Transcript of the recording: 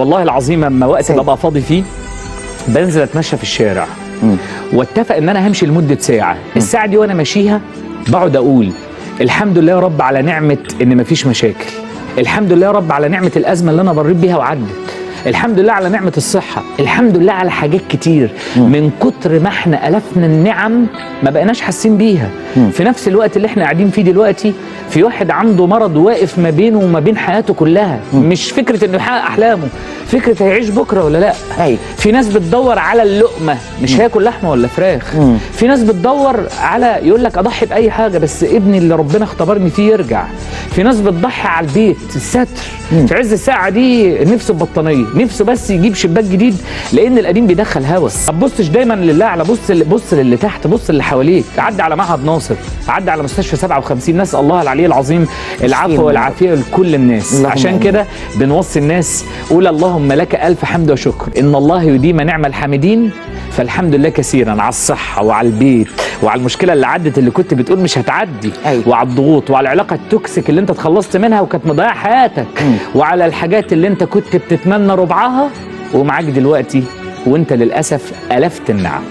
والله العظيم اما وقت ببقى فاضي فيه بنزل اتمشى في الشارع واتفق ان انا همشي لمده ساعه. الساعه دي وانا ماشيها بقعد اقول الحمد لله يا رب على نعمه ان مفيش مشاكل، الحمد لله يا رب على نعمه الازمه اللي انا مريت بيها وعدت، الحمد لله على نعمه الصحه، الحمد لله على حاجات كتير. من كتر ما احنا الفنا النعم ما بقيناش حاسين بيها. في نفس الوقت اللي احنا قاعدين فيه دلوقتي في واحد عنده مرض واقف ما بينه وما بين حياته كلها، مش فكره انه يحقق احلامه، فكره هيعيش بكره ولا لا. في ناس بتدور على اللقمه، مش هياكل لحمه ولا فراخ. في ناس بتدور على يقول لك اضحي باي حاجه بس ابني اللي ربنا اختبرني فيه يرجع. في ناس بتضحي على البيت، الستر في عز الساعه دي، نفسه ببطانيه، نفسه بس يجيب شباك جديد لان القديم بيدخل هوس. ما تبصش دايما لله على بص للي تحت، بص للي حواليك. عدي على معهد ناصر، عدي على مستشفى 57، نسال الله العلي العظيم العفو والعافيه لكل الناس. عشان كده بنوصي الناس قول اللهم لك الف حمد وشكر، ان الله يديم نعم الحامدين، فالحمد لله كثيرا على الصحه وعلى البيت وعلى المشكله اللي عدت اللي كنت بتقول مش هتعدي، وعلى الضغوط وعلى العلاقه التوكسيك اللي انت اتخلصت منها وكانت مضيعه حياتك، وعلى الحاجات اللي انت كنت بتتمنى ربعها ومعاك دلوقتي وانت للاسف الفت النعم.